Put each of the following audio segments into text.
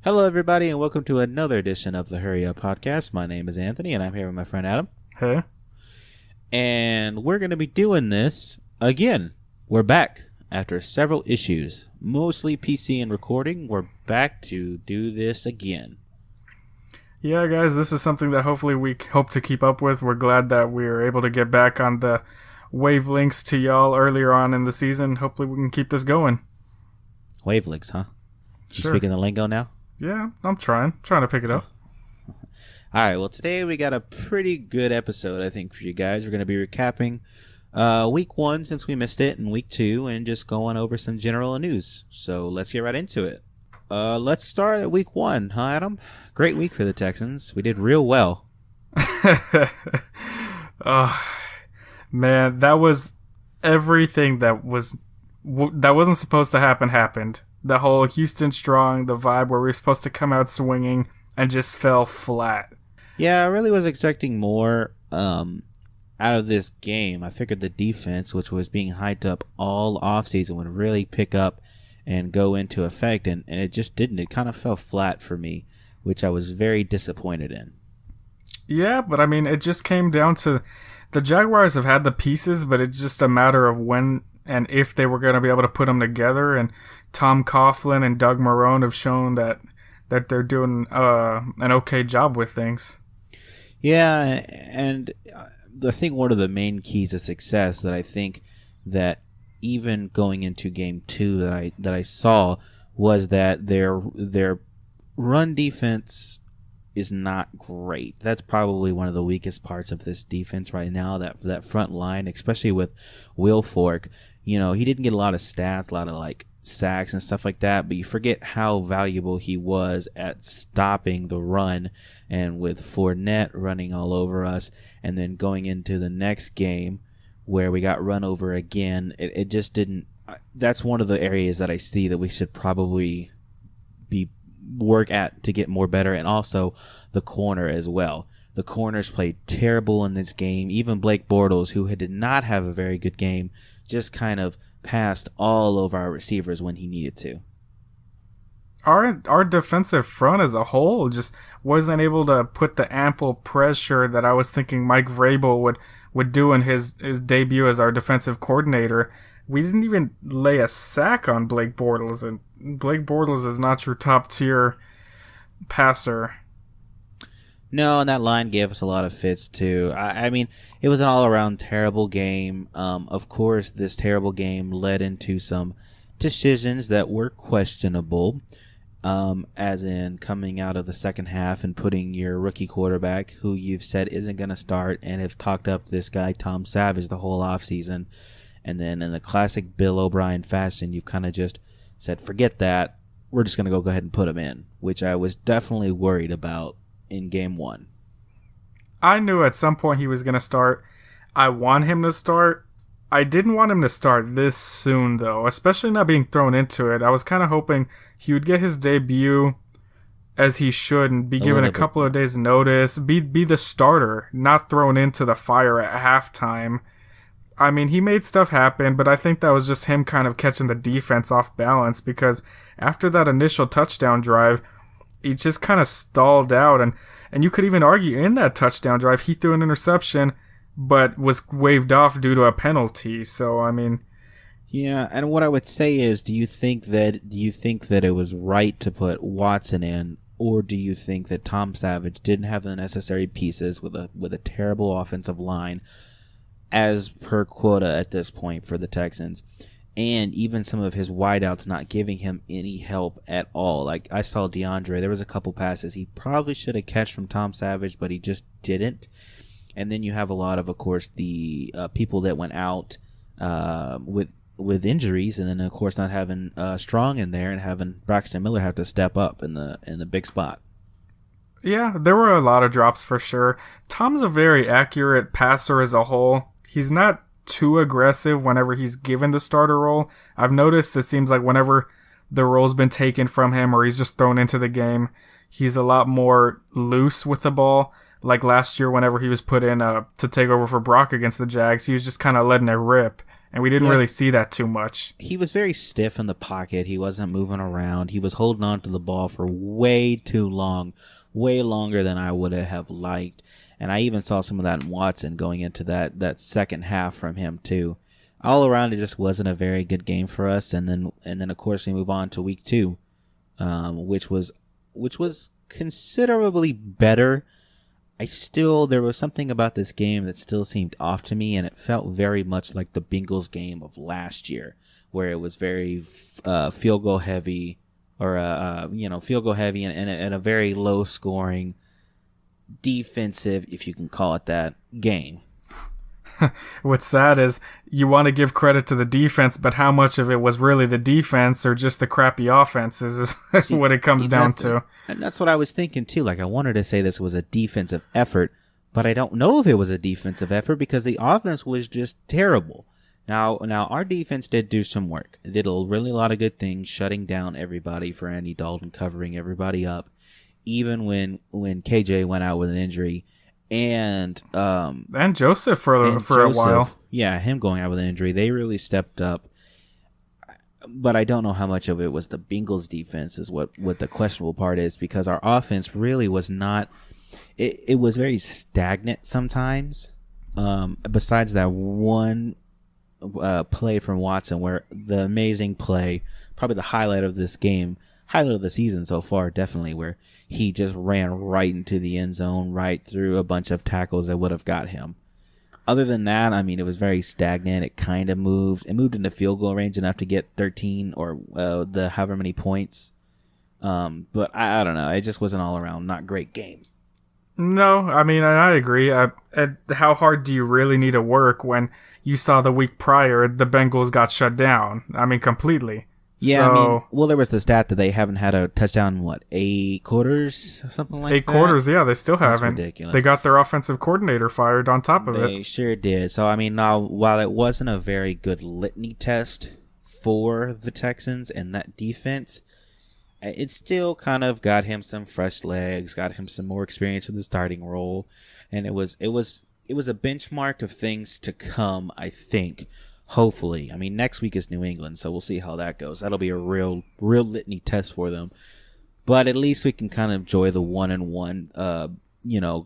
Hello, everybody, and welcome to another edition of the HurryUp Podcast. My name is Anthony, and I'm here with my friend Adam. Hey. And we're going to be doing this again. We're back after several issues, mostly PC and recording. We're back to do this again. Yeah, guys, this is something that hopefully we hope to keep up with. We're glad that we're able to get back on the wavelengths to y'all earlier on in the season. Hopefully we can keep this going. Wavelengths, huh? You Sure. speaking the lingo now? Yeah, I'm trying to pick it up. All right, well, today we got a pretty good episode, I think, for you guys. We're going to be recapping week one since we missed it, and week two, and just going over some general news. So let's get right into it. Let's start at week one, huh, Adam? Great week for the Texans. We did real well. Man, that was everything that wasn't supposed to happen happened. The whole Houston Strong, the vibe where we were supposed to come out swinging and just fell flat. Yeah, I really was expecting more out of this game. I figured the defense, which was being hyped up all offseason, would really pick up and go into effect, and it just didn't. It kind of fell flat for me, which I was very disappointed in. Yeah, but I mean, it just came down to the Jaguars have had the pieces, but it's just a matter of when and if they were going to be able to put them together. And Tom Coughlin and Doug Marrone have shown that they're doing an okay job with things. Yeah, and I think one of the main keys to success that I think that even going into game two that I saw was that their run defense is not great. That's probably one of the weakest parts of this defense right now, that front line, especially with Will Fork. You know, he didn't get a lot of stats, a lot of like sacks and stuff like that, but you forget how valuable he was at stopping the run, and with Fournette running all over us, and then going into the next game where we got run over again, it just didn't. That's one of the areas that I see that we should probably work at to get more better, and also the corner as well. The corners played terrible in this game. Even Blake Bortles, who did not have a very good game, just kind of passed all over our receivers when he needed to. Our defensive front as a whole just wasn't able to put the ample pressure that I was thinking Mike Vrabel would do in his debut as our defensive coordinator. We didn't even lay a sack on Blake Bortles, and Blake Bortles is not your top tier passer. No, and that line gave us a lot of fits too. I mean, it was an all-around terrible game. Of course, this terrible game led into some decisions that were questionable, as in coming out of the second half and putting your rookie quarterback, who you've said isn't going to start, and have talked up this guy, Tom Savage, the whole offseason. And then in the classic Bill O'Brien fashion, you've kind of just said, forget that. We're just going to go ahead and put him in, which I was definitely worried about in game one. I knew at some point he was going to start. I want him to start. I didn't want him to start this soon, though, especially not being thrown into it. I was kind of hoping he would get his debut as he should and be given a couple of days' notice, be the starter, not thrown into the fire at halftime. I mean, he made stuff happen, but I think that was just him kind of catching the defense off balance, because after that initial touchdown drive, he just kind of stalled out, and you could even argue in that touchdown drive, he threw an interception, but was waved off due to a penalty. So, I mean... Yeah, and what I would say is, do you think that it was right to put Watson in, or do you think that Tom Savage didn't have the necessary pieces with a terrible offensive line, as per quota at this point for the Texans, and even some of his wideouts not giving him any help at all? Like, I saw DeAndre, there was a couple passes he probably should have catched from Tom Savage, but he just didn't. And then you have a lot of course, the people that went out with injuries, and then of course not having Strong in there and having Braxton Miller have to step up in the big spot. Yeah, there were a lot of drops for sure. Tom's a very accurate passer as a whole. He's not too aggressive whenever he's given the starter role. I've noticed it seems like whenever the role's been taken from him or he's just thrown into the game, he's a lot more loose with the ball. Like last year whenever he was put in to take over for Brock against the Jags, he was just kind of letting it rip. and we didn't really see that too much. He was very stiff in the pocket. He wasn't moving around. He was holding on to the ball for way too long, way longer than I would have liked. And I even saw some of that in Watson going into that second half from him too. All around, it just wasn't a very good game for us. And then of course we move on to week 2, which was considerably better. There was something about this game that still seemed off to me, and it felt very much like the Bengals game of last year, where it was very field goal heavy, or field goal heavy, and a very low scoring defensive, if you can call it that, game. What's sad is you want to give credit to the defense, but how much of it was really the defense or just the crappy offenses is what it comes down to. And that's what I was thinking too. Like, I wanted to say this was a defensive effort, but I don't know if it was a defensive effort because the offense was just terrible. Now our defense did do some work. It did a lot of good things, shutting down everybody for Andy Dalton, covering everybody up, even when KJ went out with an injury. And Joseph for a while. Yeah, him going out with an injury. They really stepped up. But I don't know how much of it was the Bengals defense is what the questionable part is, because our offense really was not, it was very stagnant sometimes. Besides that one play from Watson, where the amazing play, probably the highlight of this game, highlight of the season so far, definitely, where he just ran right into the end zone, right through a bunch of tackles that would have got him. Other than that, I mean, it was very stagnant. It kind of moved. It moved into field goal range enough to get 13 or the however many points. But I don't know. It just was an all-around not great game. No, I mean, I agree. How hard do you really need to work when you saw the week prior the Bengals got shut down? I mean, completely. Yeah, I mean, there was the stat that they haven't had a touchdown in, 8 quarters or something like that? 8 quarters, yeah, they still haven't. That's ridiculous. They got their offensive coordinator fired on top of it. They sure did. So, I mean, now, while it wasn't a very good litany test for the Texans and that defense, it still kind of got him some fresh legs, got him some more experience in the starting role, and it was a benchmark of things to come, I think. Hopefully. I mean, next week is New England, so we'll see how that goes. That'll be a real litany test for them. But at least we can kind of enjoy the 1-1,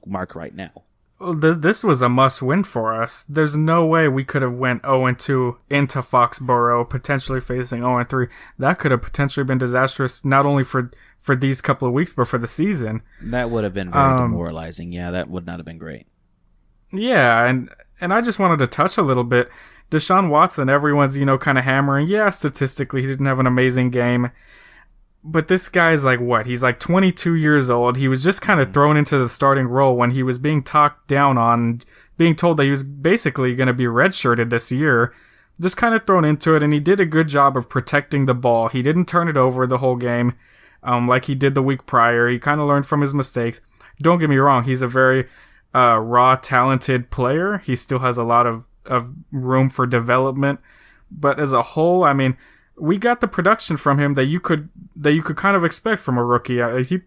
mark right now. This was a must-win for us. There's no way we could have went 0-2 into Foxborough, potentially facing 0-3. That could have potentially been disastrous, not only for these couple of weeks, but for the season. That would have been very demoralizing. Yeah, that would not have been great. Yeah, and I just wanted to touch a little bit. Deshaun Watson, everyone's, kind of hammering. Yeah, statistically, he didn't have an amazing game. But this guy's he's 22 years old. He was just kind of thrown into the starting role when he was being talked down on, being told that he was basically going to be redshirted this year. Just kind of thrown into it, and he did a good job of protecting the ball. He didn't turn it over the whole game like he did the week prior. He kind of learned from his mistakes. Don't get me wrong, he's a very raw, talented player. He still has a lot of room for development, but as a whole, I mean, we got the production from him that you could kind of expect from a rookie.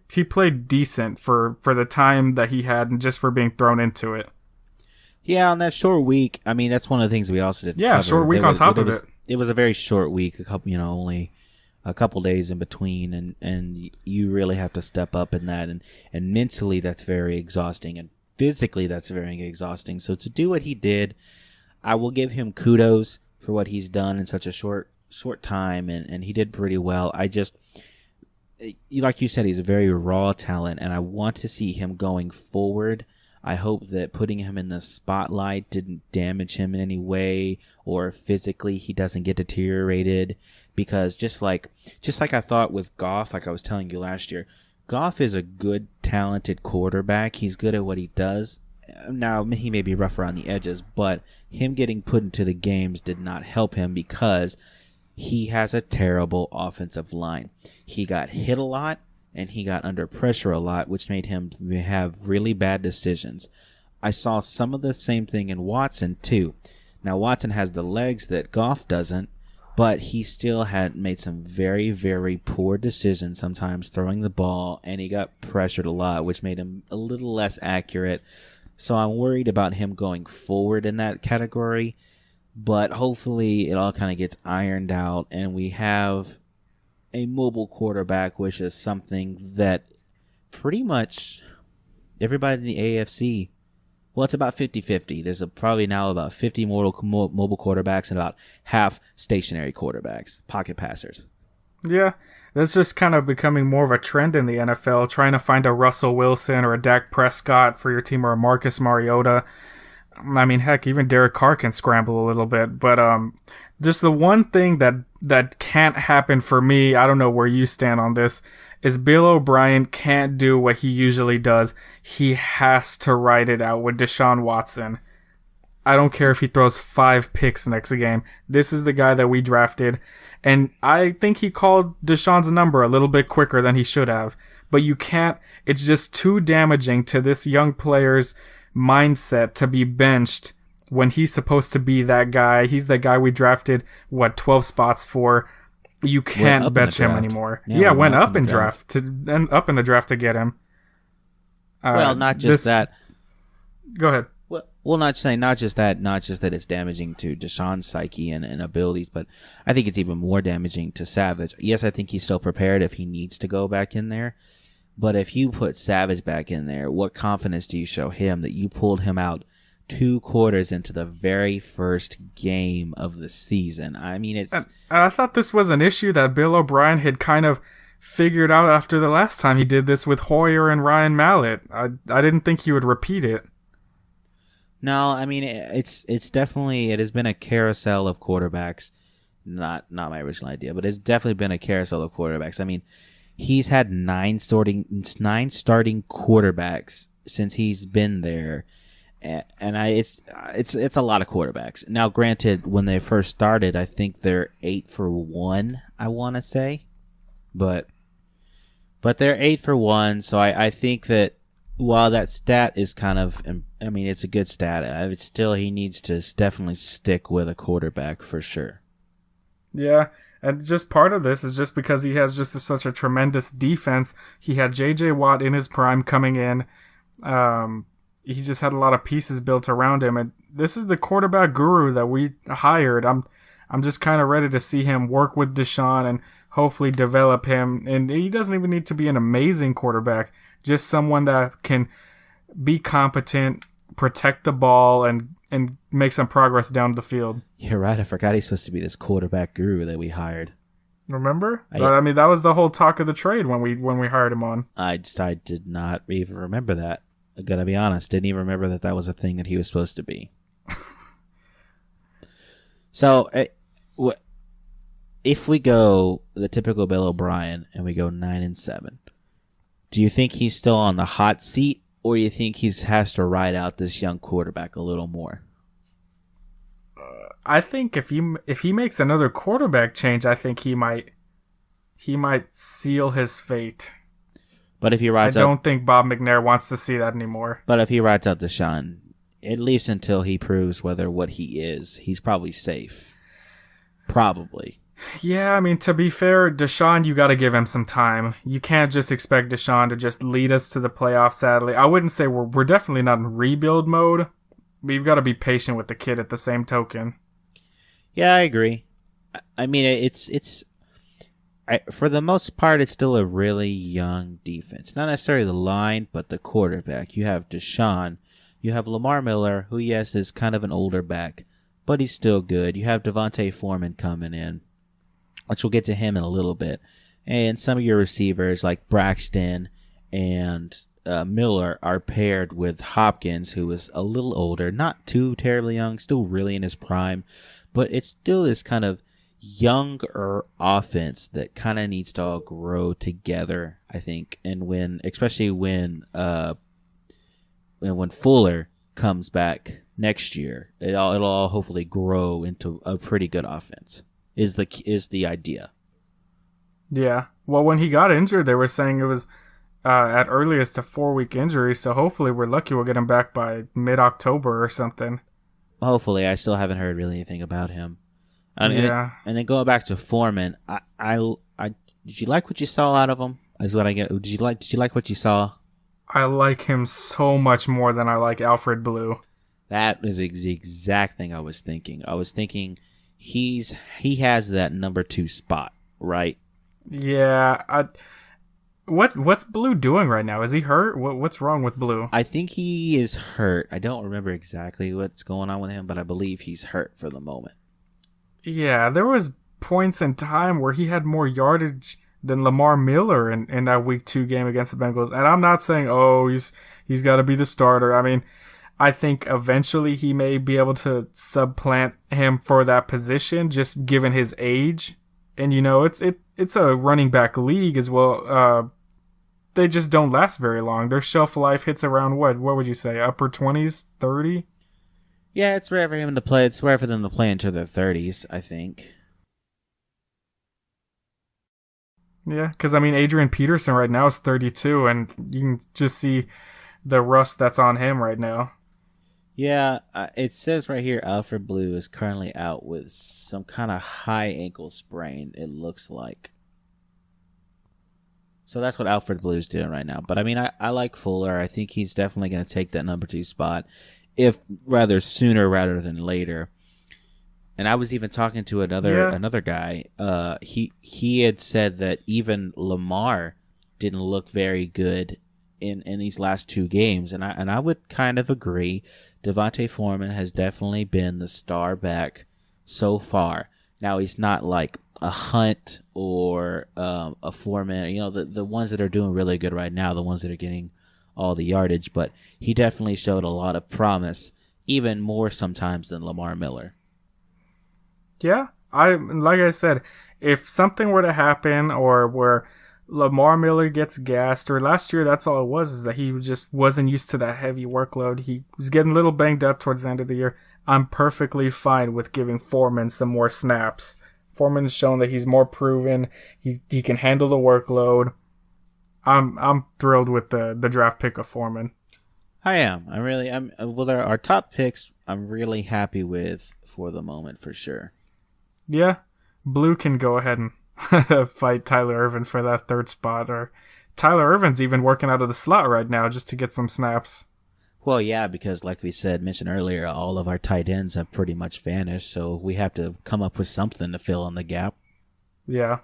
He played decent for the time that he had, and just for being thrown into it. Yeah, on that short week, I mean, that's one of the things we also did. Yeah, short week on top of it. It was a very short week, only a couple days in between, and you really have to step up in that, and mentally that's very exhausting, and physically that's very exhausting. So to do what he did, I will give him kudos for what he's done in such a short time, and he did pretty well. I just, like you said, he's a very raw talent, and I want to see him going forward. I hope that putting him in the spotlight didn't damage him in any way, or physically he doesn't get deteriorated, because just like I thought with Goff, like I was telling you last year, Goff is a good, talented quarterback. He's good at what he does. Now, he may be rough around the edges, but him getting put into the games did not help him because he has a terrible offensive line. He got hit a lot, and he got under pressure a lot, which made him have really bad decisions. I saw some of the same thing in Watson, too. Now, Watson has the legs that Goff doesn't, but he still had made some very, very poor decisions, sometimes throwing the ball, and he got pressured a lot, which made him a little less accurate. So I'm worried about him going forward in that category. but hopefully it all kind of gets ironed out and we have a mobile quarterback, which is something that pretty much everybody in the AFC, well, it's about 50-50. There's probably now about 50 mobile quarterbacks and about half stationary quarterbacks, pocket passers. Yeah, that's just kind of becoming more of a trend in the NFL, trying to find a Russell Wilson or a Dak Prescott for your team or a Marcus Mariota. I mean, heck, even Derek Carr can scramble a little bit. But just the one thing that can't happen for me, I don't know where you stand on this, is Bill O'Brien can't do what he usually does. He has to ride it out with Deshaun Watson. I don't care if he throws 5 picks next game. This is the guy that we drafted. And I think he called Deshaun's number a little bit quicker than he should have. But you can't, it's just too damaging to this young player's mindset to be benched when he's supposed to be that guy. He's the guy we drafted, 12 spots for. You can't bench him anymore. Yeah, went up in draft to up in the draft to get him. Well, not just that. Go ahead. Well, not just that it's damaging to Deshaun's psyche and abilities, but I think it's even more damaging to Savage. Yes, I think he's still prepared if he needs to go back in there. But if you put Savage back in there, what confidence do you show him that you pulled him out 2 quarters into the very first game of the season? I mean, it's... I thought this was an issue that Bill O'Brien had kind of figured out after the last time he did this with Hoyer and Ryan Mallett. I didn't think he would repeat it. No, I mean, it's definitely... It has been a carousel of quarterbacks. Not my original idea, but it's definitely been a carousel of quarterbacks. I mean... He's had 9 starting quarterbacks since he's been there, and it's a lot of quarterbacks. Now, granted, when they first started, I think they're 8 for 1. I want to say, but they're 8 for 1. So I think that while that stat is kind of, I mean, it's a good stat. It's still, he needs to definitely stick with a quarterback for sure. Yeah. And just part of this is just because he has just such a tremendous defense. He had J.J. Watt in his prime coming in. He just had a lot of pieces built around him. And this is the quarterback guru that we hired. I'm just kind of ready to see him work with Deshaun and hopefully develop him. And he doesn't even need to be an amazing quarterback. Just someone that can be competent, protect the ball, and make some progress down the field. You're right. I forgot he's supposed to be this quarterback guru that we hired. Remember? I mean, that was the whole talk of the trade when we hired him on. I did not even remember that. I gotta be honest. Didn't even remember that was a thing that he was supposed to be. So, if we go the typical Bill O'Brien and we go 9-7, do you think he's still on the hot seat, or do you think he has to ride out this young quarterback a little more? I think if he makes another quarterback change, I think he might seal his fate. But if he rides I don't think Bob McNair wants to see that anymore. But if he rides out Deshaun, at least until he proves what he is, he's probably safe. Probably. Yeah, I mean, to be fair, Deshaun, you got to give him some time. You can't just expect Deshaun to just lead us to the playoffs, sadly. I wouldn't say we're definitely not in rebuild mode, but you've got to be patient with the kid at the same token. Yeah, I agree. I mean, for the most part, it's still a really young defense. Not necessarily the line, but the quarterback. You have Deshaun. You have Lamar Miller, who, yes, is kind of an older back, but he's still good. You have Devontae Foreman coming in, which we'll get to him in a little bit. And some of your receivers, like Braxton and Miller, are paired with Hopkins, who is a little older, not too terribly young, still really in his prime. But it's still this kind of younger offense that kind of needs to all grow together, I think. And especially when Fuller comes back next year, it'll all hopefully grow into a pretty good offense. Is the idea. Yeah. Well, when he got injured, they were saying it was at earliest a 4-week injury. So hopefully we're lucky we'll get him back by mid-October or something. Hopefully. I still haven't heard really anything about him. Yeah. And then going back to Foreman, I did you like what you saw out of him? Is what I get. Did you like what you saw? I like him so much more than I like Alfred Blue. That is the exact thing I was thinking. I was thinking he has that number 2 spot, right? Yeah. What's Blue doing right now? Is he hurt? What's wrong with Blue? I think he is hurt. I don't remember exactly what's going on with him, but I believe he's hurt for the moment. Yeah, there was points in time where he had more yardage than Lamar Miller in that Week 2 game against the Bengals. And I'm not saying, he's got to be the starter. I mean, I think eventually he may be able to supplant him for that position, just given his age. And, it's a running back league as well. They just don't last very long. Their shelf life hits around what would you say, upper 20s, 30? Yeah, it's rare for him to play. It's rare for them to play into their 30s, I think. Yeah, because, Adrian Peterson right now is 32, and you can just see the rust that's on him right now. Yeah, it says right here, Alfred Blue is currently out with some kind of high ankle sprain, it looks like. So that's what Alfred Blue's doing right now. But, I like Fuller. I think he's definitely going to take that number 2 spot, if rather sooner rather than later. And I was even talking to another guy. He had said that even Lamar didn't look very good in these last 2 games, and I would kind of agree. Devontae Foreman has definitely been the star back so far. Now he's not like a Hunt or a Foreman, the ones that are doing really good right now, the ones that are getting all the yardage, but he definitely showed a lot of promise, even more sometimes than Lamar Miller. Yeah, like I said, if something were to happen or where Lamar Miller gets gassed, or last year that's all it was, is that he just wasn't used to that heavy workload. He was getting a little banged up towards the end of the year. I'm perfectly fine with giving Foreman some more snaps. Foreman's shown that he's more proven. He can handle the workload. I'm thrilled with the draft pick of Foreman. I am. Well, our top picks I'm really happy with for the moment, for sure. Yeah, Blue can go ahead and fight Tyler Ervin for that 3rd spot, or Tyler Ervin's even working out of the slot right now just to get some snaps. Well, yeah, because like we mentioned earlier, all of our tight ends have pretty much vanished, so we have to come up with something to fill in the gap. Yeah.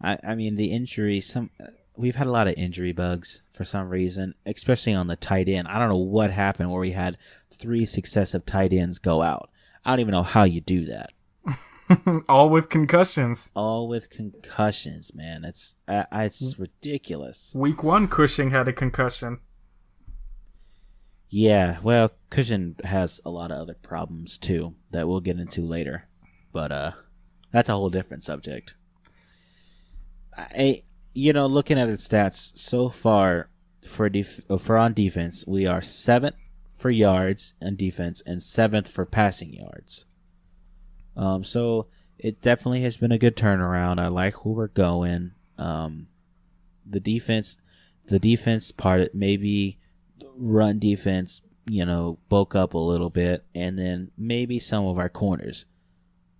The injury, we've had a lot of injury bugs for some reason, especially on the tight end. I don't know what happened where we had 3 successive tight ends go out. I don't even know how you do that. All with concussions. All with concussions, man. It's ridiculous. Week 1, Cushing had a concussion. Yeah, well, Cushing has a lot of other problems too that we'll get into later, but that's a whole different subject. Looking at its stats so far for on defense, we are 7th for yards on defense and 7th for passing yards. So it definitely has been a good turnaround. I like where we're going. The defense part, maybe run defense, bulk up a little bit, and then maybe some of our corners,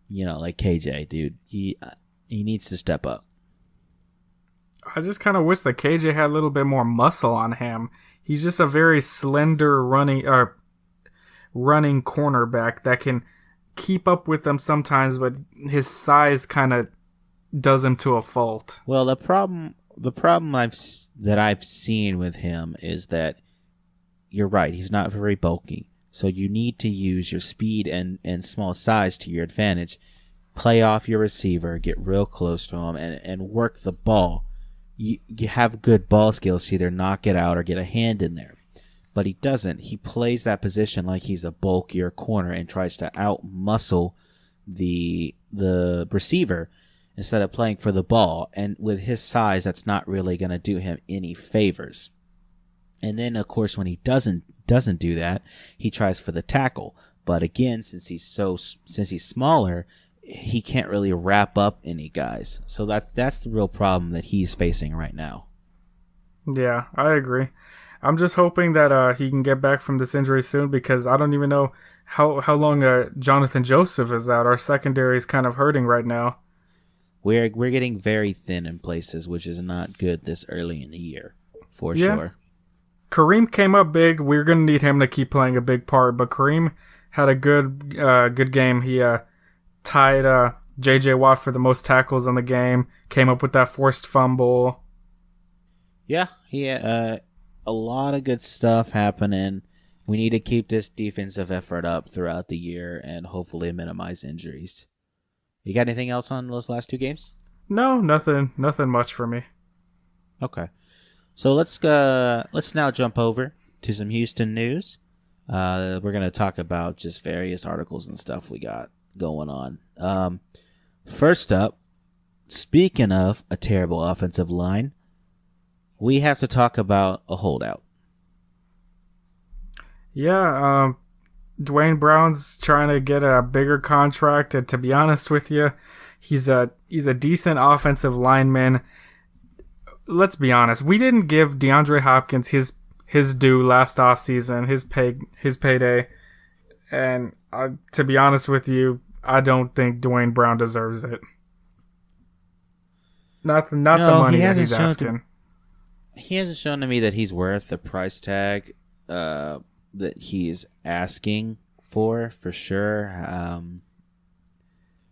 like KJ, dude, he needs to step up. I just kind of wish that KJ had a little bit more muscle on him. He's just a very slender running cornerback that can keep up with them sometimes, but his size kind of does him to a fault. Well, the problem that I've seen with him is that you're right, he's not very bulky, so you need to use your speed and small size to your advantage. Play off your receiver, get real close to him, and work the ball. You have good ball skills to either knock it out or get a hand in there. But he doesn't. He plays that position like he's a bulkier corner and tries to out-muscle the receiver instead of playing for the ball. And with his size, that's not really going to do him any favors. And then, of course, when he doesn't do that, he tries for the tackle. But again, since he's smaller, he can't really wrap up any guys. So that's the real problem that he's facing right now. Yeah, I agree. I'm just hoping that he can get back from this injury soon, because I don't even know how long Jonathan Joseph is out. Our secondary is kind of hurting right now. We're getting very thin in places, which is not good this early in the year, for sure. Kareem came up big. We're going to need him to keep playing a big part. But Kareem had a good game. He tied J.J. Watt for the most tackles in the game. Came up with that forced fumble. Yeah, he had a lot of good stuff happening. We need to keep this defensive effort up throughout the year and hopefully minimize injuries. You got anything else on those last two games? No, nothing much for me. Okay. So let's now jump over to some Houston news. We're going to talk about just various articles and stuff we got going on. First up, speaking of a terrible offensive line, we have to talk about a holdout. Yeah, Dwayne Brown's trying to get a bigger contract, and to be honest with you, he's a decent offensive lineman. Let's be honest, we didn't give DeAndre Hopkins his due last offseason, his payday, and to be honest with you, I don't think Dwayne Brown deserves it. Not the money that he's asking. He hasn't shown to me that he's worth the price tag that he's asking for sure.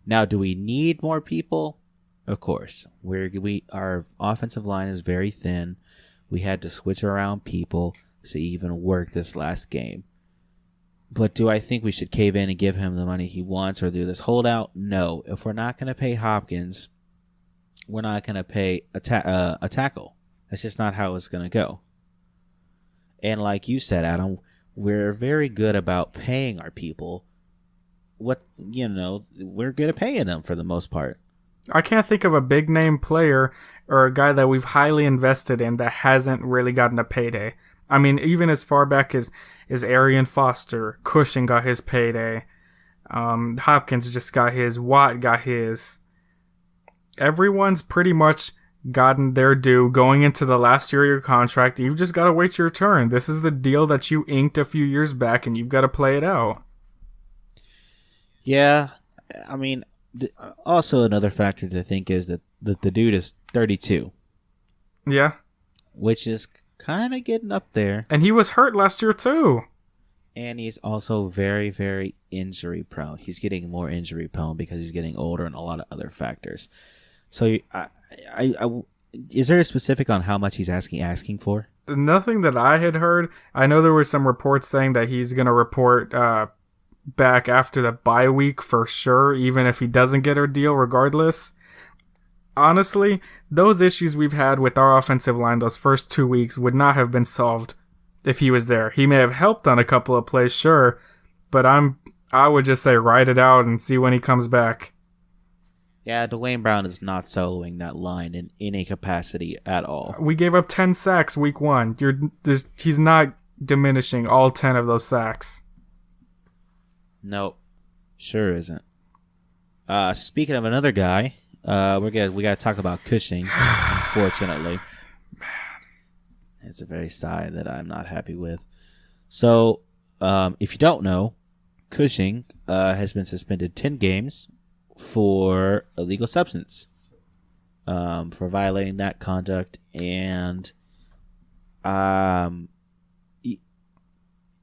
Now, do we need more people? Of course. Our offensive line is very thin. We had to switch around people to even work this last game. But do I think we should cave in and give him the money he wants or do this holdout? No. If we're not going to pay Hopkins, we're not going to pay a tackle. That's just not how it's going to go. And like you said, Adam, we're very good about paying our people. We're good at paying them for the most part. I can't think of a big name player or a guy that we've highly invested in that hasn't really gotten a payday. I mean, even as far back as Arian Foster, Cushing got his payday. Hopkins just got his. Watt got his. Everyone's pretty much gotten their due going into the last year of your contract. You've just got to wait your turn. This is the deal that you inked a few years back, and you've got to play it out. Yeah, I mean, also another factor to think is that the dude is 32. Yeah. Which is kind of getting up there. And he was hurt last year, too. And he's also very, very injury prone. He's getting more injury prone because he's getting older and a lot of other factors. So, is there a specific on how much he's asking for? Nothing that I had heard. I know there were some reports saying that he's going to report back after the bye week for sure, even if he doesn't get a deal regardless. Honestly, those issues we've had with our offensive line those first 2 weeks would not have been solved if he was there. He may have helped on a couple of plays, sure, but I would just say ride it out and see when he comes back. Yeah, Dwayne Brown is not soloing that line in any capacity at all. We gave up 10 sacks week 1. He's not diminishing all 10 of those sacks. Nope, sure isn't. Speaking of another guy, we got to talk about Cushing. Unfortunately, man, it's a very side that I'm not happy with. So, if you don't know, Cushing has been suspended 10 games for illegal substance, for violating that conduct, and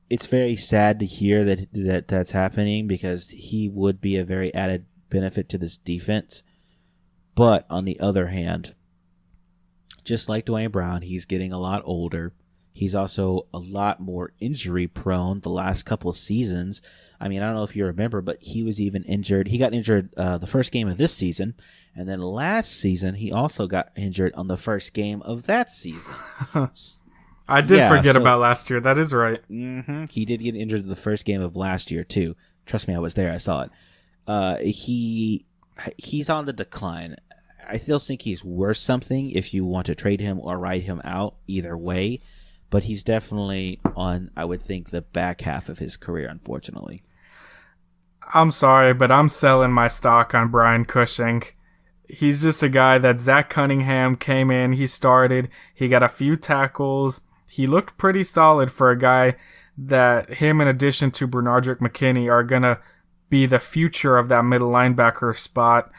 it's very sad to hear that's happening because he would be a very added benefit to this defense. But on the other hand, just like Dwayne Brown, he's getting a lot older. He's also a lot more injury prone the last couple of seasons. I mean, I don't know if you remember, but he was even injured. He got injured the first game of this season. And then last season, he also got injured on the first game of that season. I did forget about last year. That is right. Mm-hmm, he did get injured in the first game of last year, too. Trust me, I was there. I saw it. He's on the decline. I still think he's worth something if you want to trade him or ride him out, either way. But he's definitely on, I would think, the back half of his career, unfortunately. I'm sorry, but I'm selling my stock on Brian Cushing. He's just a guy that Zach Cunningham came in, he started, he got a few tackles. He looked pretty solid for a guy that him, in addition to Bernardrick McKinney, are going to be the future of that middle linebacker spot.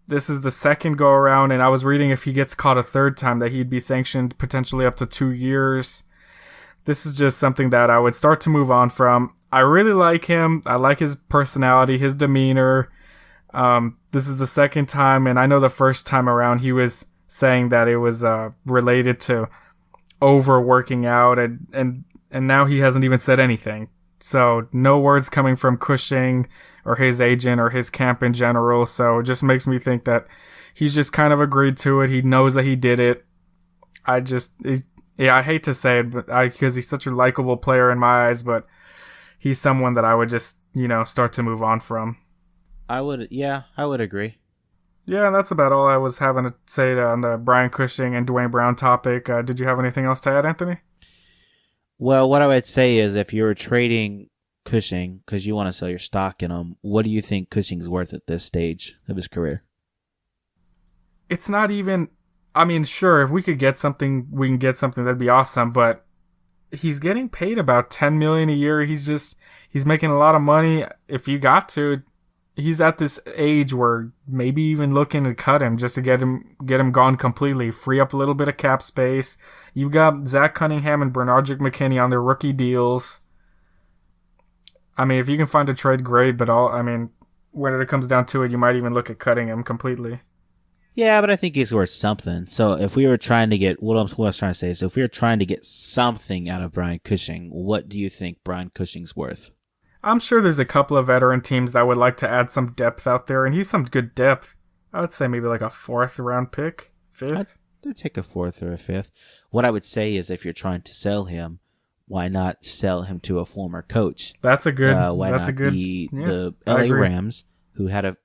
This is the second go-around, and I was reading if he gets caught a third time that he'd be sanctioned potentially up to 2 years. this is just something that I would start to move on from. I really like him. I like his personality, his demeanor. This is the second time, and I know the first time around he was saying that it was related to overworking out, and now he hasn't even said anything. So no words coming from Cushing or his agent or his camp in general. So it just makes me think that he's just kind of agreed to it. He knows that he did it. I hate to say it, but because he's such a likable player in my eyes, but he's someone that I would just, start to move on from. I would agree. Yeah, that's about all I was having to say on the Brian Cushing and Dwayne Brown topic. Did you have anything else to add, Anthony? Well, what I would say is if you were trading Cushing because you want to sell your stock in him, what do you think Cushing's worth at this stage of his career? It's not even... I mean, sure, if we could get something, we can get something, that'd be awesome, but he's getting paid about $10 million a year. He's making a lot of money. If you got to, he's at this age where maybe even looking to cut him just to get him gone completely, free up a little bit of cap space. You've got Zach Cunningham and Bernard McKinney on their rookie deals. I mean, if you can find a trade, great, but when it comes down to it, you might even look at cutting him completely. Yeah, but I think he's worth something. So if we were trying to get, what I was trying to say is, if we were trying to get something out of Brian Cushing, what do you think Brian Cushing's worth? I'm sure there's a couple of veteran teams that would like to add some depth out there, and he's some good depth. I would say maybe like a 4th round pick, 5th. I'd take a 4th or a 5th. What I would say is, if you're trying to sell him, why not sell him to a former coach? That's a good. The LA Rams, who had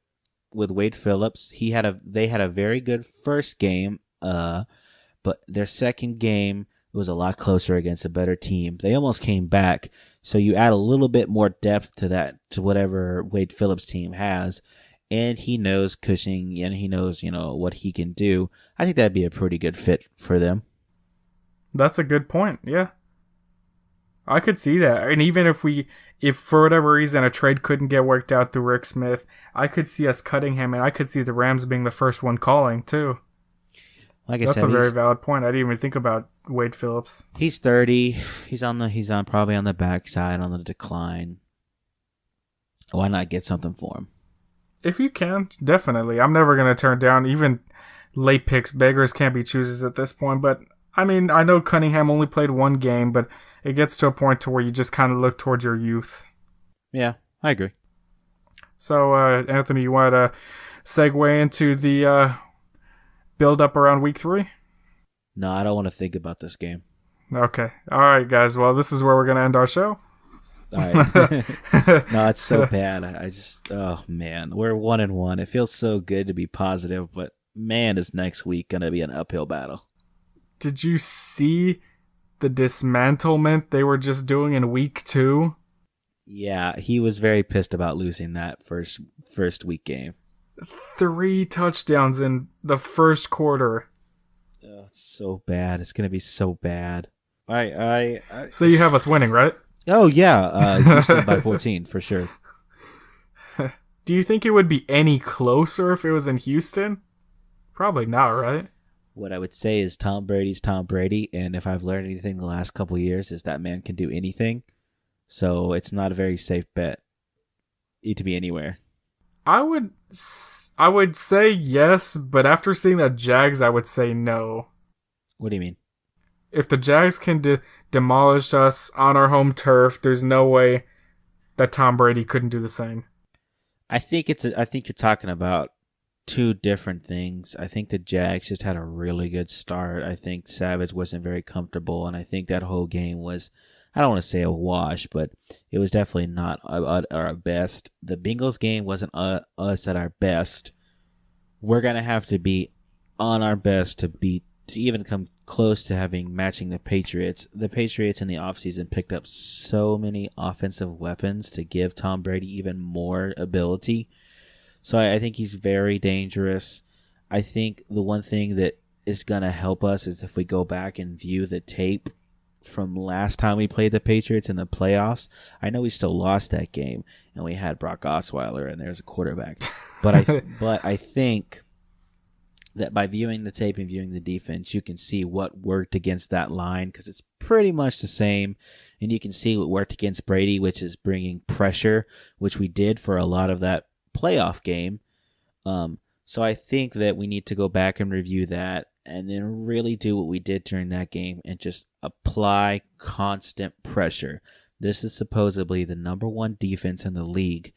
with Wade Phillips, they had a very good first game, but their second game was a lot closer against a better team. They almost came back. So you add a little bit more depth to whatever Wade Phillips team has, and he knows Cushing, and he knows, what he can do. I think that'd be a pretty good fit for them. That's a good point. Yeah. I could see that. And even if for whatever reason a trade couldn't get worked out through Rick Smith, I could see us cutting him, and I could see the Rams being the first one calling too. That's a very valid point. I didn't even think about Wade Phillips. He's 30. He's probably on the backside, on the decline. Why not get something for him? If you can, definitely. I'm never going to turn down even late picks. Beggars can't be choosers at this point. But I know Cunningham only played one game, but it gets to a point to where you just kind of look towards your youth. Yeah, I agree. So, Anthony, you want to segue into the build up around week 3? No, I don't want to think about this game. Okay. All right, guys. Well, this is where we're going to end our show. All right. No, it's so bad. Oh man, we're 1-1. It feels so good to be positive, but man, is next week going to be an uphill battle. Did you see the dismantlement they were just doing in week 2? Yeah, he was very pissed about losing that first week game. 3 touchdowns in the first quarter. Oh, it's so bad. It's going to be so bad. So you have us winning, right? Oh, yeah. Houston by 14, for sure. Do you think it would be any closer if it was in Houston? Probably not, right? What I would say is Tom Brady's Tom Brady, and if I've learned anything the last couple of years is that man can do anything. So it's not a very safe bet to be anywhere. I would say yes, but after seeing that Jags, I would say no. What do you mean? If the Jags can demolish us on our home turf, there's no way that Tom Brady couldn't do the same. I think you're talking about two different things. I think the Jags just had a really good start. I think Savage wasn't very comfortable, and I think that whole game was, I don't want to say a wash, but it was definitely not our best. The Bengals game wasn't us at our best. We're going to have to be on our best to even come close to matching the Patriots. The Patriots in the offseason picked up so many offensive weapons to give Tom Brady even more ability. So I think he's very dangerous. I think the one thing that is going to help us is if we go back and view the tape from last time we played the Patriots in the playoffs. I know we still lost that game, and we had Brock Osweiler, and there's a quarterback. But I think that by viewing the tape and viewing the defense, you can see what worked against that line because it's pretty much the same. And you can see what worked against Brady, which is bringing pressure, which we did for a lot of that playoff game. So I think that we need to go back and review that and then really do what we did during that game and just apply constant pressure. This is supposedly the number one defense in the league.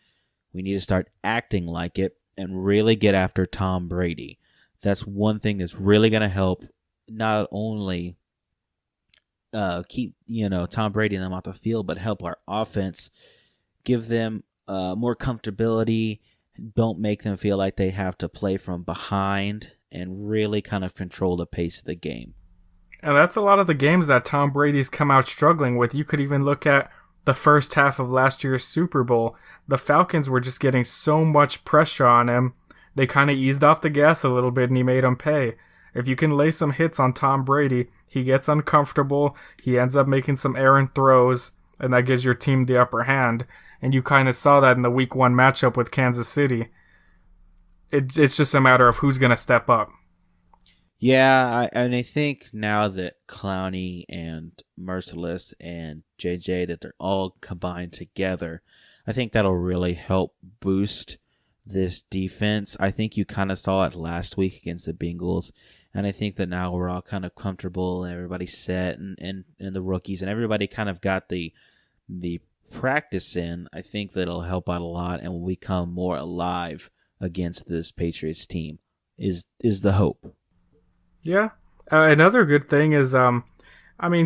We need to start acting like it and really get after Tom Brady. That's one thing that's really going to help not only keep Tom Brady and them off the field, but help our offense, give them more comfortability, don't make them feel like they have to play from behind, and really kind of control the pace of the game. And that's a lot of the games that Tom Brady's come out struggling with. You could even look at the first half of last year's Super Bowl. The Falcons were just getting so much pressure on him. They kind of eased off the gas a little bit and he made them pay. If you can lay some hits on Tom Brady, he gets uncomfortable, he ends up making some errant throws, and that gives your team the upper hand. And you kind of saw that in the Week 1 matchup with Kansas City. It's just a matter of who's going to step up. Yeah, I think now that Clowney and Merciless and JJ, that they're all combined together, I think that'll really help boost this defense. I think you kind of saw it last week against the Bengals, and I think that now we're all kind of comfortable and everybody's set and the rookies and everybody kind of got the practice in. I think that'll help out a lot and will become more alive against this Patriots team is the hope. Yeah. Another good thing is,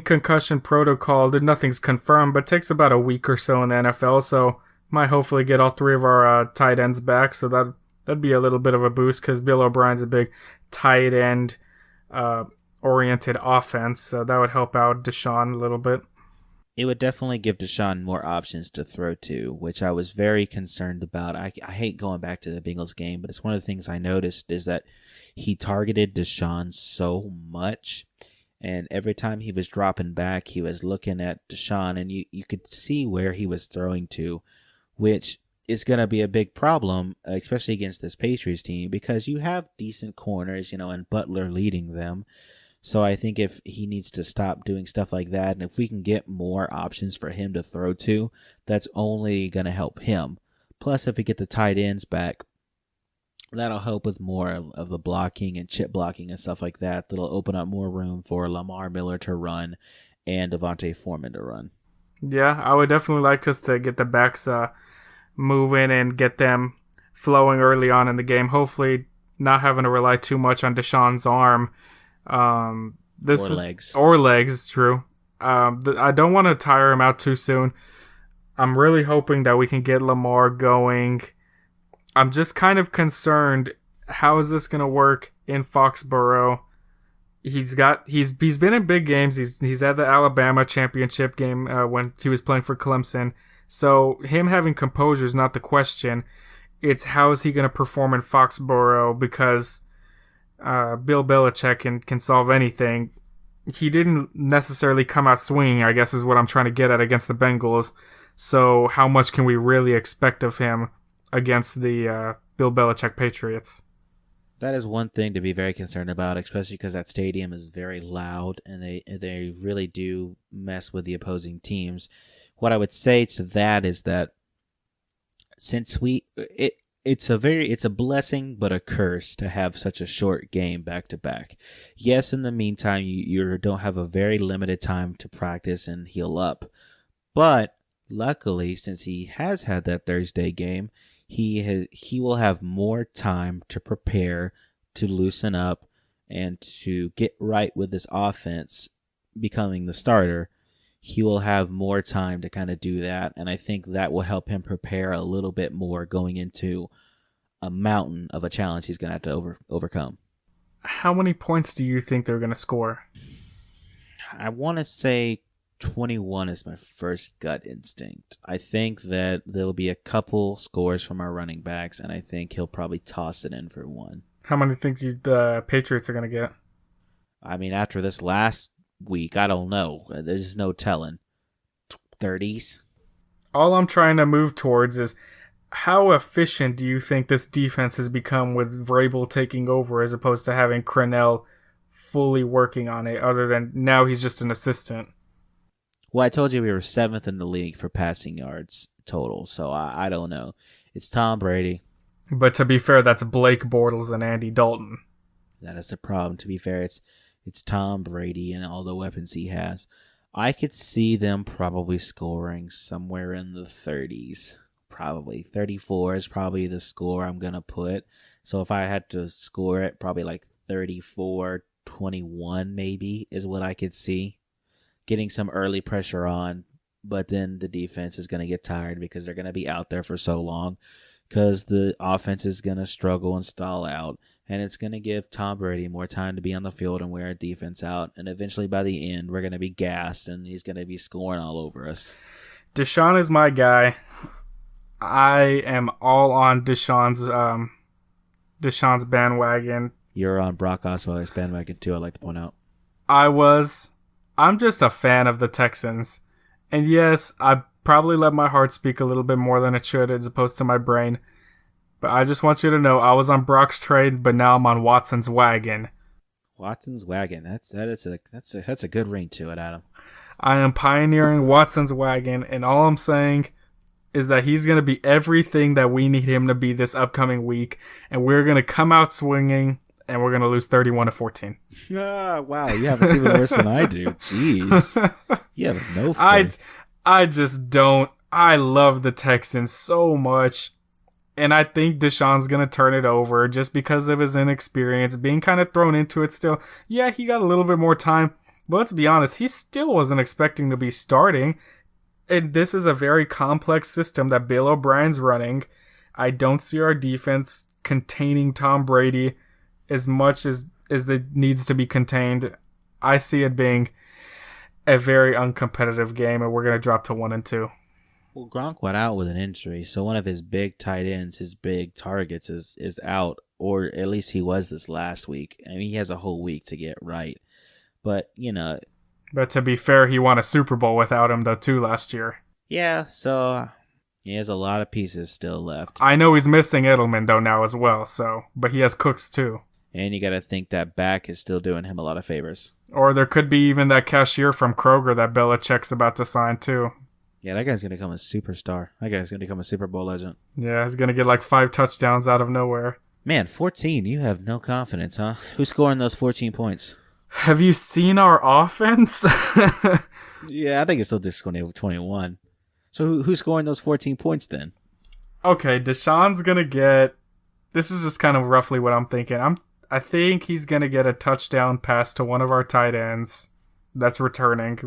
concussion protocol, nothing's confirmed, but takes about a week or so in the NFL, so might hopefully get all three of our tight ends back, so that'd be a little bit of a boost because Bill O'Brien's a big tight end oriented offense, so that would help out Deshaun a little bit. It would definitely give Deshaun more options to throw to, which I was very concerned about. I hate going back to the Bengals game, but it's one of the things I noticed is that he targeted Deshaun so much, and every time he was dropping back, he was looking at Deshaun, and you could see where he was throwing to, which is going to be a big problem, especially against this Patriots team, because you have decent corners, and Butler leading them. So I think if he needs to stop doing stuff like that, and if we can get more options for him to throw to, that's only going to help him. Plus, if we get the tight ends back, that'll help with more of the blocking and chip blocking and stuff like that. That'll open up more room for Lamar Miller to run and Devontae Foreman to run. Yeah, I would definitely like us to get the backs moving and get them flowing early on in the game. Hopefully not having to rely too much on Deshaun's arm. Or legs, true. I don't want to tire him out too soon. I'm really hoping that we can get Lamar going. I'm just kind of concerned. How is this going to work in Foxborough? He's been in big games. He's at the Alabama championship game when he was playing for Clemson. So him having composure is not the question. It's how is he going to perform in Foxborough, because Bill Belichick can solve anything. He didn't necessarily come out swinging, I guess is what I'm trying to get at, against the Bengals. So how much can we really expect of him against the Bill Belichick Patriots? That is one thing to be very concerned about, especially because that stadium is very loud and they really do mess with the opposing teams. What I would say to that is that since it's a blessing but a curse to have such a short game back to back. Yes, in the meantime, you don't have a very limited time to practice and heal up. But luckily, since he has had that Thursday game, he will have more time to prepare, to loosen up, and to get right with this offense becoming the starter. He will have more time to kind of do that, and I think that will help him prepare a little bit more going into a mountain of a challenge he's going to have to overcome. How many points do you think they're going to score? I want to say 21 is my first gut instinct. I think that there'll be a couple scores from our running backs, and I think he'll probably toss it in for one. How many think the Patriots are going to get? I mean, after this last week, I don't know. There's no telling. 30s? All I'm trying to move towards is how efficient do you think this defense has become with Vrabel taking over as opposed to having Crennel fully working on it, other than now he's just an assistant? Well, I told you we were 7th in the league for passing yards total, so I don't know. It's Tom Brady. But to be fair, that's Blake Bortles and Andy Dalton. That is the problem. To be fair, it's Tom Brady and all the weapons he has. I could see them probably scoring somewhere in the 30s. Probably 34 is probably the score I'm going to put. So if I had to score it, probably like 34-21 maybe is what I could see. Getting some early pressure on, but then the defense is going to get tired because they're going to be out there for so long because the offense is going to struggle and stall out, and it's going to give Tom Brady more time to be on the field and wear a defense out, and eventually by the end we're going to be gassed and he's going to be scoring all over us. Deshaun is my guy. I am all on Deshaun's bandwagon. You're on Brock Osweiler's bandwagon too, I'd like to point out. I'm just a fan of the Texans. And yes, I probably let my heart speak a little bit more than it should as opposed to my brain. But I just want you to know I was on Brock's trade, but now I'm on Watson's wagon. Watson's wagon. That's a good ring to it, Adam. I am pioneering Watson's wagon, and all I'm saying is that he's going to be everything that we need him to be this upcoming week, and we're going to come out swinging. And we're going to lose 31-14. Wow, you have it even worse than I do. Jeez. You have no faith. I just don't. I love the Texans so much. And I think Deshaun's going to turn it over just because of his inexperience, being kind of thrown into it still. Yeah, he got a little bit more time. But let's be honest, he still wasn't expecting to be starting. And this is a very complex system that Bill O'Brien's running. I don't see our defense containing Tom Brady as much as it needs to be contained. I see it being a very uncompetitive game, and we're going to drop to 1-2. Well, Gronk went out with an injury, so one of his big tight ends, his big targets, is out, or at least he was this last week. I mean, he has a whole week to get right. But, you know. But to be fair, he won a Super Bowl without him, though, too, last year. Yeah, so he has a lot of pieces still left. I know he's missing Edelman, though, now as well, but he has Cooks, too. And you got to think that back is still doing him a lot of favors. Or there could be even that cashier from Kroger that Belichick's about to sign, too. Yeah, that guy's going to become a superstar. That guy's going to become a Super Bowl legend. Yeah, he's going to get like 5 touchdowns out of nowhere. Man, 14. You have no confidence, huh? Who's scoring those 14 points? Have you seen our offense? Yeah, I think it's still just going to be 21. So who's scoring those 14 points then? Okay, Deshaun's going to get... This is just kind of roughly what I'm thinking. I think he's going to get a touchdown pass to one of our tight ends that's returning.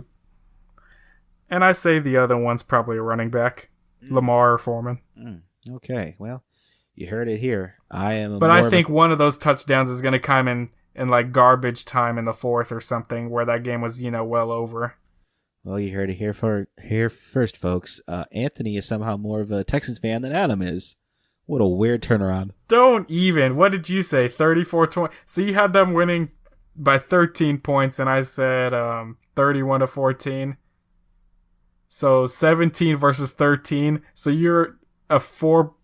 And I say the other one's probably a running back. Lamar or Foreman. Okay, well, you heard it here. But I think one of those touchdowns is going to come in like garbage time in the fourth or something where that game was, well over. Well, you heard it here first, folks. Anthony is somehow more of a Texans fan than Adam is. What a weird turnaround. Don't even. What did you say? 34-20. So you had them winning by 13 points, and I said 31-14. So 17 versus 13. So you're 4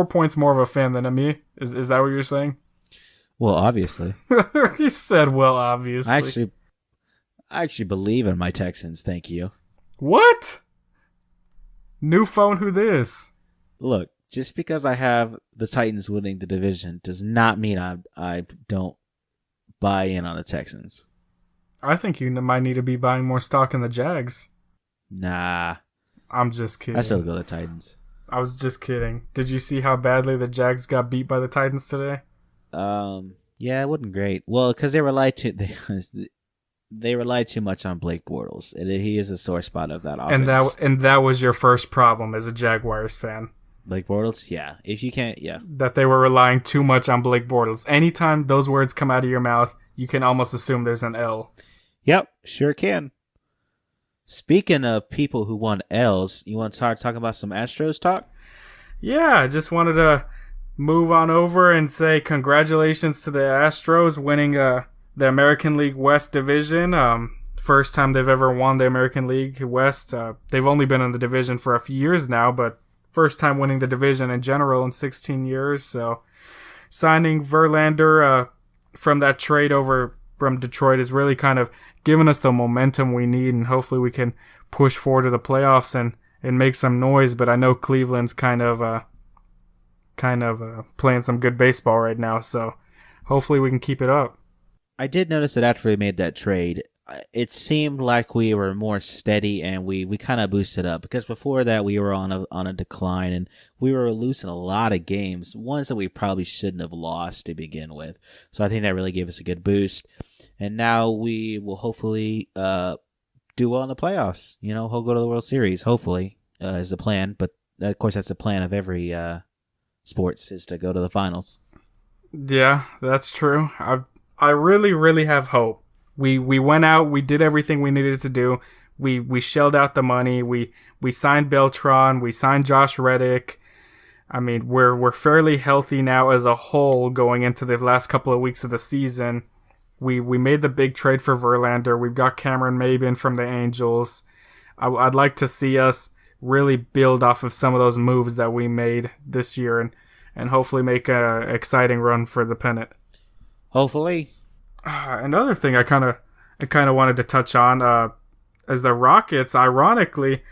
points more of a fan than me. Is that what you're saying? Well, obviously. You said, well, obviously. I actually believe in my Texans, thank you. What? New phone, who this? Look. Just because I have the Titans winning the division does not mean I don't buy in on the Texans. I think you might need to be buying more stock in the Jags. Nah. I'm just kidding. I still go the Titans. I was just kidding. Did you see how badly the Jags got beat by the Titans today? Yeah, it wasn't great. Well, because they relied too much on Blake Bortles. He is a sore spot of that offense. And that was your first problem as a Jaguars fan. Blake Bortles? Yeah. If you can't, yeah. That they were relying too much on Blake Bortles. Anytime those words come out of your mouth, you can almost assume there's an L. Yep, sure can. Speaking of people who want L's, you want to start talking about some Astros talk? Yeah, I just wanted to move on over and say congratulations to the Astros winning the American League West division. First time they've ever won the American League West. They've only been in the division for a few years now, but first time winning the division in general in 16 years. So signing Verlander from that trade over from Detroit is really kind of giving us the momentum we need, and hopefully we can push forward to the playoffs and make some noise. But I know Cleveland's kind of playing some good baseball right now, so hopefully we can keep it up. I did notice that after we made that trade, it seemed like we were more steady and we kind of boosted up, because before that we were on a decline and we were losing a lot of games, ones that we probably shouldn't have lost to begin with. So I think that really gave us a good boost. And now we will hopefully do well in the playoffs. You know, he'll go to the World Series, hopefully, is the plan. But of course, that's the plan of every sports, is to go to the finals. Yeah, that's true. I really, really have hope. We went out, we did everything we needed to do. We shelled out the money. We signed Beltran. We signed Josh Reddick. I mean, we're fairly healthy now as a whole going into the last couple of weeks of the season. We made the big trade for Verlander. We've got Cameron Maybin from the Angels. I'd like to see us really build off of some of those moves that we made this year and hopefully make an exciting run for the pennant. Hopefully. Another thing I kind of wanted to touch on as the Rockets, ironically,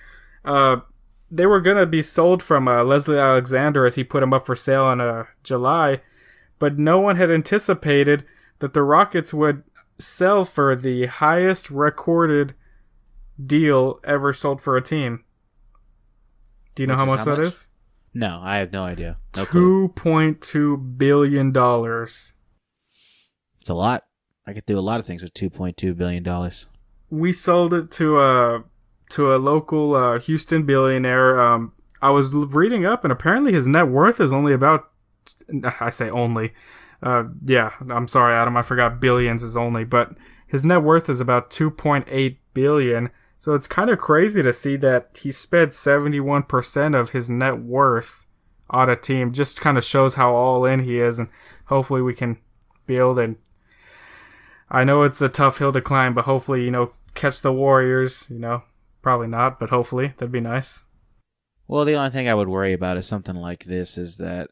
they were going to be sold from Leslie Alexander as he put them up for sale in July, but no one had anticipated that the Rockets would sell for the highest recorded deal ever sold for a team. Do you know how much that is? No, I have no idea. No $2.2 billion. It's a lot. I could do a lot of things with $2.2 billion. We sold it to a local Houston billionaire. I was reading up, and apparently his net worth is only about... I say only. Yeah, I'm sorry, Adam. I forgot billions is only. But his net worth is about $2.8 billion. So it's kind of crazy to see that he spent 71% of his net worth on a team. Just kind of shows how all in he is, and hopefully we can build. And I know it's a tough hill to climb, but hopefully, catch the Warriors. Probably not, but hopefully that'd be nice. Well, the only thing I would worry about is something like this, is that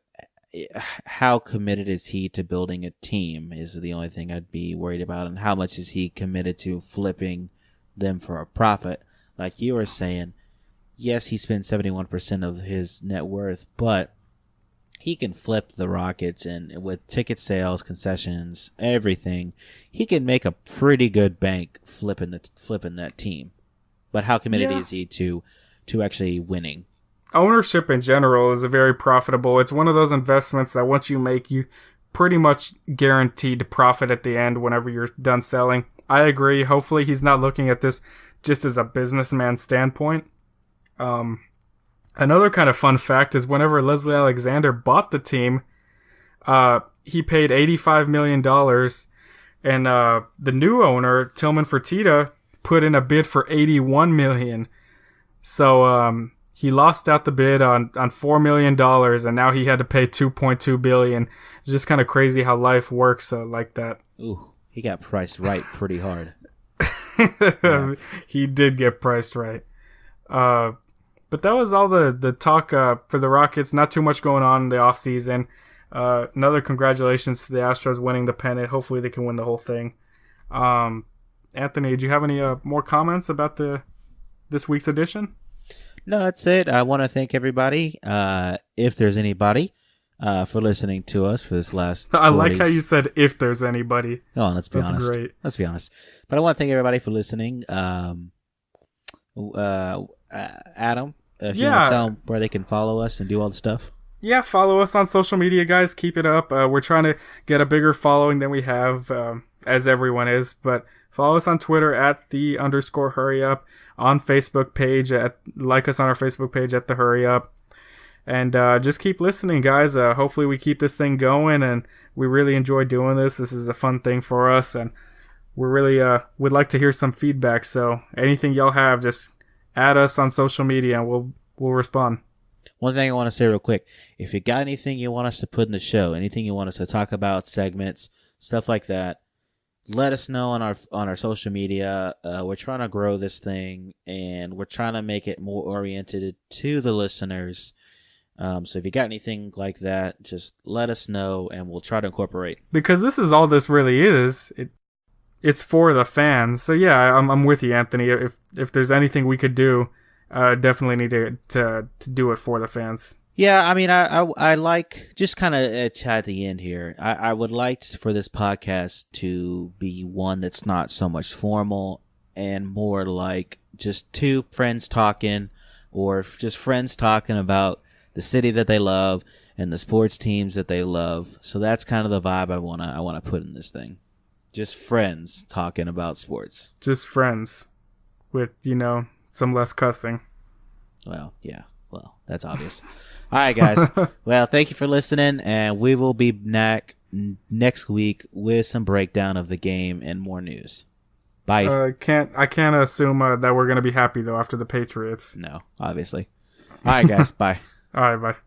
how committed is he to building a team is the only thing I'd be worried about, and how much is he committed to flipping them for a profit. Like you were saying, yes, he spent 71% of his net worth, but he can flip the Rockets, and with ticket sales, concessions, everything, he can make a pretty good bank flipping that team. But how committed is he to actually winning? Ownership in general is very profitable. It's one of those investments that once you make, you pretty much guaranteed to profit at the end whenever you're done selling. I agree. Hopefully he's not looking at this just as a businessman standpoint. Another kind of fun fact is whenever Leslie Alexander bought the team, he paid $85 million, and the new owner, Tillman Fertitta, put in a bid for $81 million. So he lost out the bid on $4 million, and now he had to pay $2.2 billion. It's just kind of crazy how life works like that. Ooh, he got priced right pretty hard. Yeah. He did get priced right. But that was all the talk for the Rockets. Not too much going on in the offseason. Another congratulations to the Astros winning the pennant. Hopefully they can win the whole thing. Anthony, do you have any more comments about this week's edition? No, that's it. I want to thank everybody, if there's anybody, for listening to us for this last 40... I like how you said if there's anybody. Oh, let's be honest. That's great. Let's be honest. But I want to thank everybody for listening. Adam, if you want to tell them where they can follow us and do all the stuff. Yeah, follow us on social media, guys. Keep it up. We're trying to get a bigger following than we have, as everyone is. But follow us on Twitter at @the_HurryUp, on Facebook page like us on our Facebook page at the HurryUp, and just keep listening, guys. Hopefully we keep this thing going, and we really enjoy doing this. This is a fun thing for us, and we really would like to hear some feedback. So anything y'all have, just add us on social media, and we'll respond. One thing I want to say real quick: if you got anything you want us to put in the show, anything you want us to talk about, segments, stuff like that, let us know on our social media. We're trying to grow this thing, and we're trying to make it more oriented to the listeners. So if you got anything like that, just let us know and we'll try to incorporate. Because this is all this really is. It's for the fans. So yeah, I'm with you, Anthony. If there's anything we could do, definitely need to do it for the fans. Yeah, I mean, I like, just kind of at the end here, I would like for this podcast to be one that's not so much formal and more like just two friends talking, or just friends talking about the city that they love and the sports teams that they love. So that's kind of the vibe I wanna put in this thing. Just friends talking about sports. Just friends with, some less cussing. Well, yeah. Well, that's obvious. All right, guys. Well, thank you for listening, and we will be back next week with some breakdown of the game and more news. Bye. I can't assume that we're going to be happy, though, after the Patriots. No, obviously. All right, guys. Bye. All right, bye.